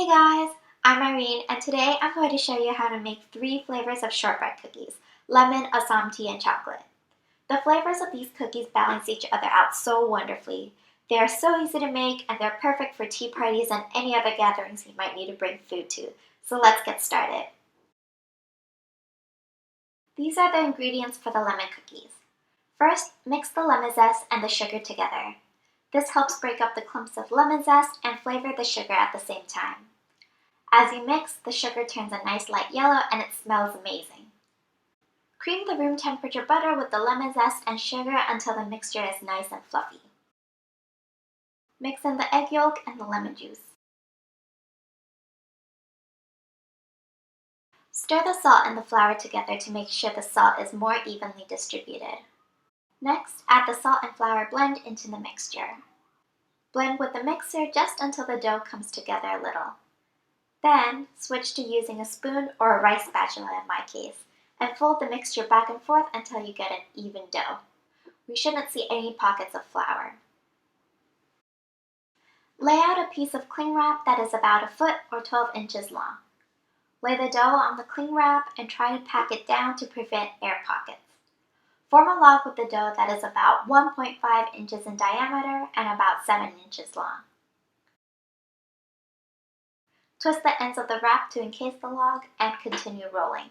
Hey guys, I'm Irene and today I'm going to show you how to make 3 flavors of shortbread cookies: lemon, Assam tea, and chocolate. The flavors of these cookies balance each other out so wonderfully. They are so easy to make and they're perfect for tea parties and any other gatherings you might need to bring food to. So let's get started. These are the ingredients for the lemon cookies. First, mix the lemon zest and the sugar together. This helps break up the clumps of lemon zest and flavor the sugar at the same time. As you mix, the sugar turns a nice light yellow and it smells amazing. Cream the room temperature butter with the lemon zest and sugar until the mixture is nice and fluffy. Mix in the egg yolk and the lemon juice. Stir the salt and the flour together to make sure the salt is more evenly distributed. Next, add the salt and flour blend into the mixture. Blend with the mixer just until the dough comes together a little. Then, switch to using a spoon or a rice spatula in my case, and fold the mixture back and forth until you get an even dough. We shouldn't see any pockets of flour. Lay out a piece of cling wrap that is about a foot or 12 inches long. Lay the dough on the cling wrap and try to pack it down to prevent air pockets. Form a log with the dough that is about 1.5 inches in diameter and about 7 inches long. Twist the ends of the wrap to encase the log and continue rolling.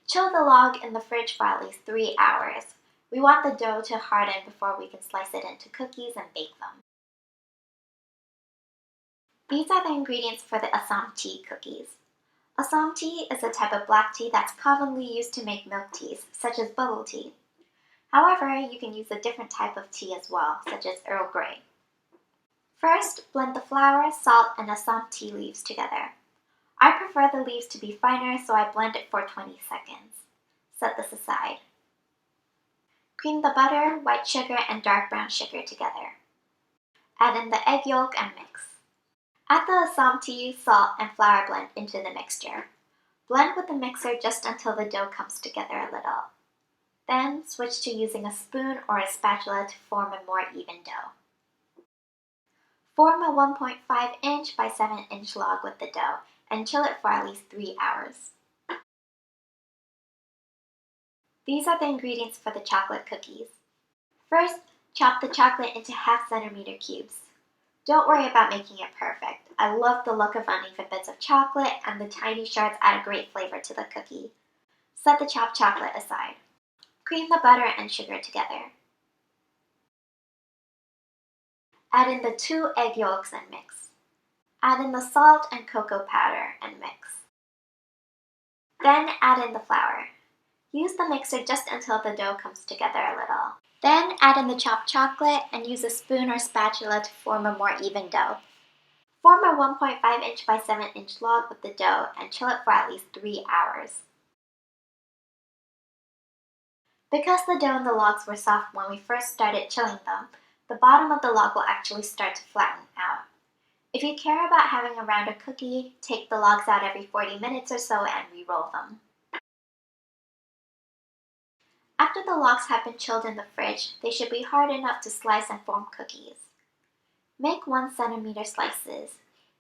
Chill the log in the fridge for at least 3 hours. We want the dough to harden before we can slice it into cookies and bake them. These are the ingredients for the Assam tea cookies. Assam tea is a type of black tea that's commonly used to make milk teas, such as bubble tea. However, you can use a different type of tea as well, such as Earl Grey. First, blend the flour, salt, and Assam tea leaves together. I prefer the leaves to be finer, so I blend it for 20 seconds. Set this aside. Cream the butter, white sugar, and dark brown sugar together. Add in the egg yolk and mix. Add the Assam tea, salt, and flour blend into the mixture. Blend with the mixer just until the dough comes together a little. Then switch to using a spoon or a spatula to form a more even dough. Form a 1.5 inch by 7 inch log with the dough and chill it for at least 3 hours. These are the ingredients for the chocolate cookies. First, chop the chocolate into 1/2 centimeter cubes. Don't worry about making it perfect. I love the look of uneven bits of chocolate, and the tiny shards add a great flavor to the cookie. Set the chopped chocolate aside. Cream the butter and sugar together. Add in the 2 egg yolks and mix. Add in the salt and cocoa powder and mix. Then add in the flour. Use the mixer just until the dough comes together a little. Then add in the chopped chocolate and use a spoon or spatula to form a more even dough. Form a 1.5 inch by 7 inch log with the dough and chill it for at least 3 hours. Because the dough and the logs were soft when we first started chilling them, the bottom of the log will actually start to flatten out. If you care about having a rounder cookie, take the logs out every 40 minutes or so and re-roll them. After the logs have been chilled in the fridge, they should be hard enough to slice and form cookies. Make 1 centimeter slices.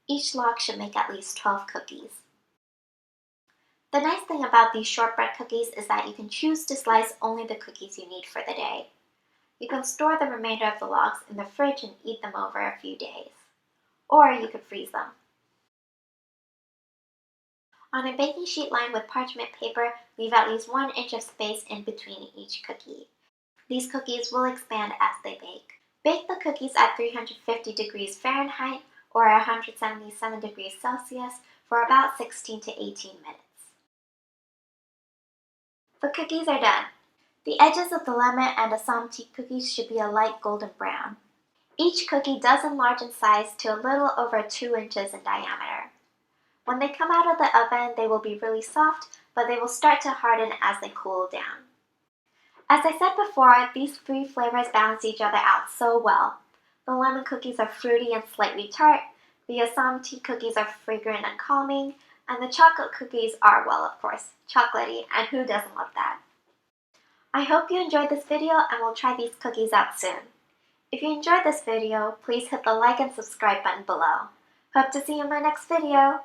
Each log should make at least 12 cookies. The nice thing about these shortbread cookies is that you can choose to slice only the cookies you need for the day. You can store the remainder of the logs in the fridge and eat them over a few days. Or you could freeze them. On a baking sheet lined with parchment paper, leave at least 1 inch of space in between each cookie. These cookies will expand as they bake. Bake the cookies at 350 degrees Fahrenheit or 177 degrees Celsius for about 16 to 18 minutes. The cookies are done. The edges of the lemon and Assam tea cookies should be a light golden brown. Each cookie does enlarge in size to a little over 2 inches in diameter. When they come out of the oven, they will be really soft, but they will start to harden as they cool down. As I said before, these 3 flavors balance each other out so well. The lemon cookies are fruity and slightly tart, the Assam tea cookies are fragrant and calming, and the chocolate cookies are, well, of course, chocolatey, and who doesn't love that? I hope you enjoyed this video and will try these cookies out soon. If you enjoyed this video, please hit the like and subscribe button below. Hope to see you in my next video.